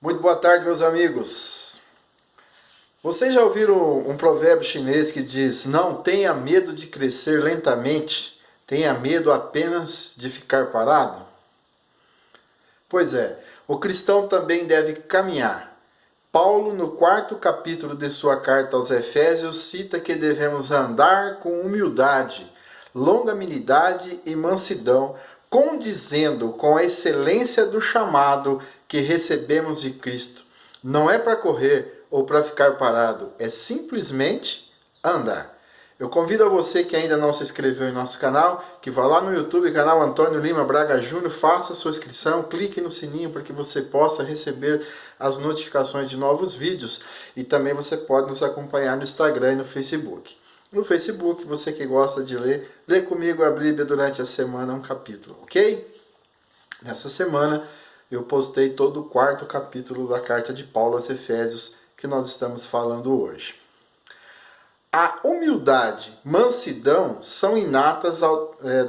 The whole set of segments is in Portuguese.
Muito boa tarde, meus amigos. Vocês já ouviram um provérbio chinês que diz: não tenha medo de crescer lentamente, tenha medo apenas de ficar parado? Pois é, o cristão também deve caminhar. Paulo, no 4º capítulo de sua carta aos Efésios, cita que devemos andar com humildade, longanimidade e mansidão, condizendo com a excelência do chamado que recebemos de Cristo. Não é para correr ou para ficar parado, é simplesmente andar. Eu convido a você que ainda não se inscreveu em nosso canal, que vá lá no YouTube, canal Antônio Lima Braga Júnior, faça sua inscrição, clique no sininho para que você possa receber as notificações de novos vídeos. E também você pode nos acompanhar no Instagram e no Facebook. No Facebook, você que gosta de ler, lê comigo a Bíblia durante a semana um capítulo, ok? Nessa semana eu postei todo o 4º capítulo da carta de Paulo aos Efésios que nós estamos falando hoje. A humildade, mansidão são inatas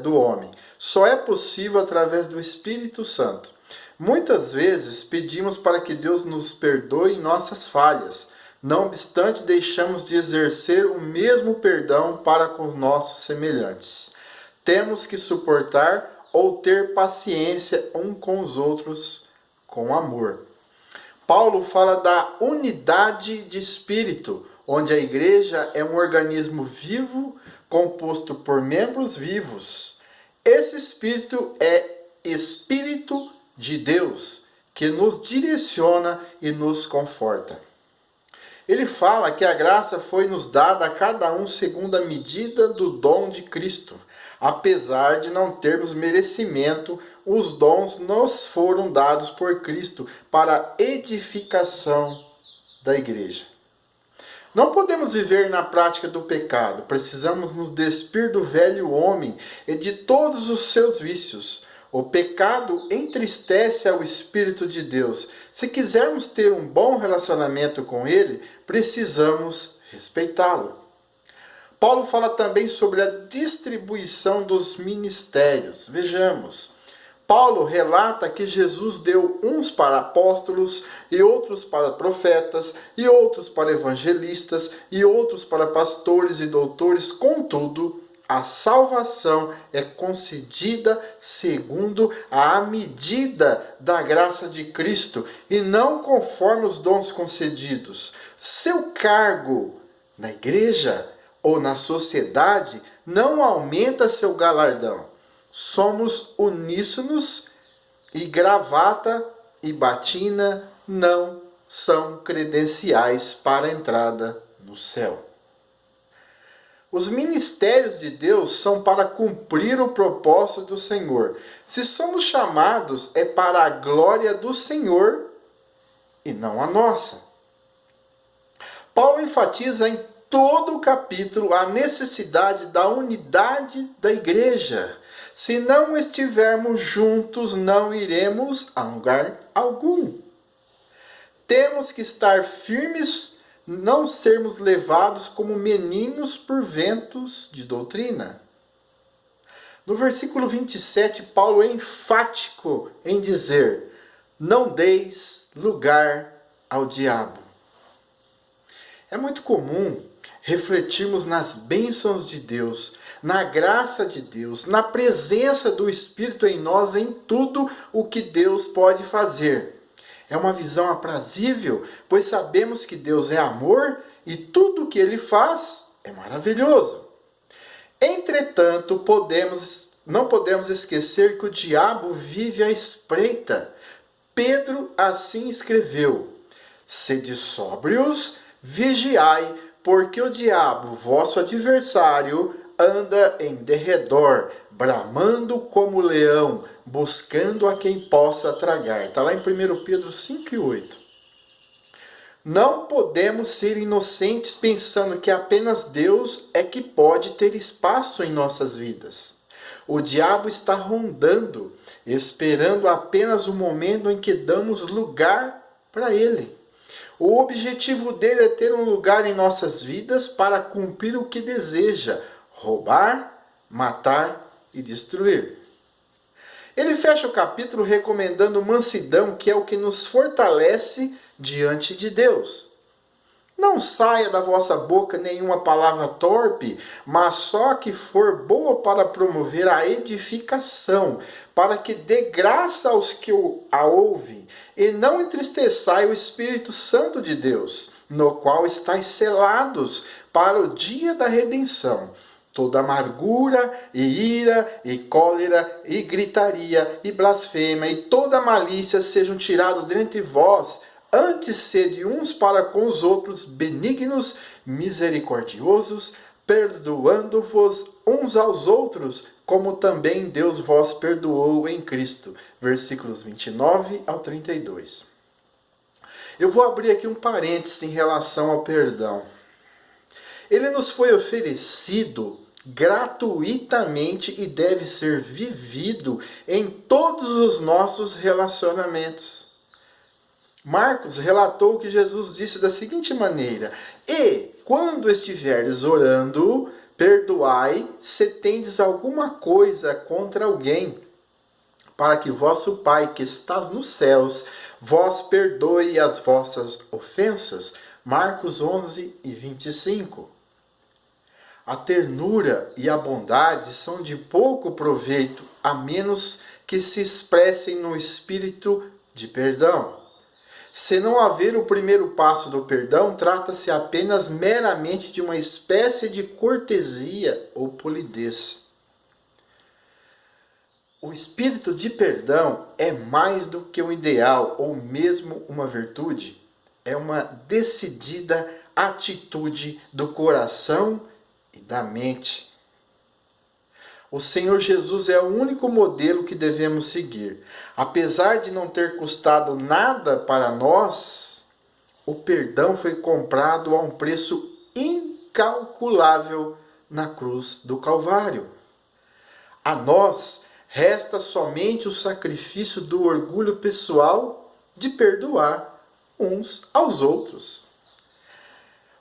do homem. Só é possível através do Espírito Santo. Muitas vezes pedimos para que Deus nos perdoe nossas falhas. Não obstante, deixamos de exercer o mesmo perdão para com nossos semelhantes. Temos que suportar ou ter paciência um com os outros com amor. Paulo fala da unidade de espírito, onde a igreja é um organismo vivo, composto por membros vivos. Esse espírito é Espírito de Deus, que nos direciona e nos conforta. Ele fala que a graça foi nos dada a cada um segundo a medida do dom de Cristo. Apesar de não termos merecimento, os dons nos foram dados por Cristo para a edificação da igreja. Não podemos viver na prática do pecado, precisamos nos despir do velho homem e de todos os seus vícios. O pecado entristece ao Espírito de Deus. Se quisermos ter um bom relacionamento com Ele, precisamos respeitá-lo. Paulo fala também sobre a distribuição dos ministérios. Vejamos. Paulo relata que Jesus deu uns para apóstolos, e outros para profetas, e outros para evangelistas, e outros para pastores e doutores. Contudo, a salvação é concedida segundo a medida da graça de Cristo, e não conforme os dons concedidos. Seu cargo na igreja ou na sociedade não aumenta seu galardão. Somos uníssonos e gravata e batina não são credenciais para a entrada no céu. Os ministérios de Deus são para cumprir o propósito do Senhor. Se somos chamados, é para a glória do Senhor e não a nossa. Paulo enfatiza em todo o capítulo a necessidade da unidade da igreja. Se não estivermos juntos, não iremos a lugar algum. Temos que estar firmes, não sermos levados como meninos por ventos de doutrina. No versículo 27, Paulo é enfático em dizer: não deis lugar ao diabo. É muito comum refletirmos nas bênçãos de Deus, na graça de Deus, na presença do Espírito em nós, em tudo o que Deus pode fazer. É uma visão aprazível, pois sabemos que Deus é amor e tudo o que Ele faz é maravilhoso. Entretanto, não podemos esquecer que o diabo vive à espreita. Pedro assim escreveu: sede sóbrios, vigiai, porque o diabo, vosso adversário, anda em derredor, bramando como leão, buscando a quem possa tragar. Está lá em 1 Pedro 5:8. Não podemos ser inocentes pensando que apenas Deus é que pode ter espaço em nossas vidas. O diabo está rondando, esperando apenas o momento em que damos lugar para ele. O objetivo dele é ter um lugar em nossas vidas para cumprir o que deseja: roubar, matar e destruir. Ele fecha o capítulo recomendando mansidão, que é o que nos fortalece diante de Deus. Não saia da vossa boca nenhuma palavra torpe, mas só a que for boa para promover a edificação, para que dê graça aos que a ouvem, e não entristeçai o Espírito Santo de Deus, no qual estáis selados para o dia da redenção. Toda amargura, e ira, e cólera, e gritaria, e blasfêmia, e toda malícia sejam tirados dentre vós. Antes sede uns para com os outros benignos, misericordiosos, perdoando-vos uns aos outros, como também Deus vos perdoou em Cristo. Versículos 29 ao 32. Eu vou abrir aqui um parênteses em relação ao perdão. Ele nos foi oferecido gratuitamente e deve ser vivido em todos os nossos relacionamentos. Marcos relatou que Jesus disse da seguinte maneira: E, quando estiveres orando, perdoai se tendes alguma coisa contra alguém, para que vosso Pai que estás nos céus vos perdoe as vossas ofensas. Marcos 11 e 25. A ternura e a bondade são de pouco proveito, a menos que se expressem no espírito de perdão. Se não haver o primeiro passo do perdão, trata-se apenas meramente de uma espécie de cortesia ou polidez. O espírito de perdão é mais do que um ideal ou mesmo uma virtude. É uma decidida atitude do coração e da mente. O Senhor Jesus é o único modelo que devemos seguir. Apesar de não ter custado nada para nós, o perdão foi comprado a um preço incalculável na cruz do Calvário. A nós resta somente o sacrifício do orgulho pessoal de perdoar uns aos outros.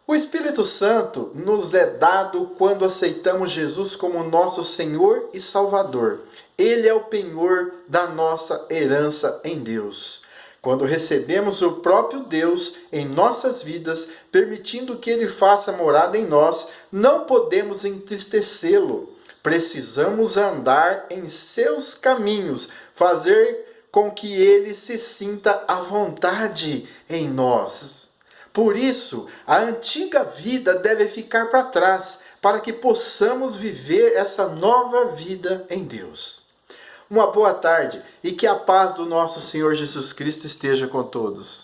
O Espírito Santo nos é dado quando aceitamos Jesus como nosso Senhor e Salvador. Ele é o penhor da nossa herança em Deus. Quando recebemos o próprio Deus em nossas vidas, permitindo que Ele faça morada em nós, não podemos entristecê-lo. Precisamos andar em seus caminhos, fazer com que Ele se sinta à vontade em nós. Por isso, a antiga vida deve ficar para trás, para que possamos viver essa nova vida em Deus. Uma boa tarde e que a paz do nosso Senhor Jesus Cristo esteja com todos.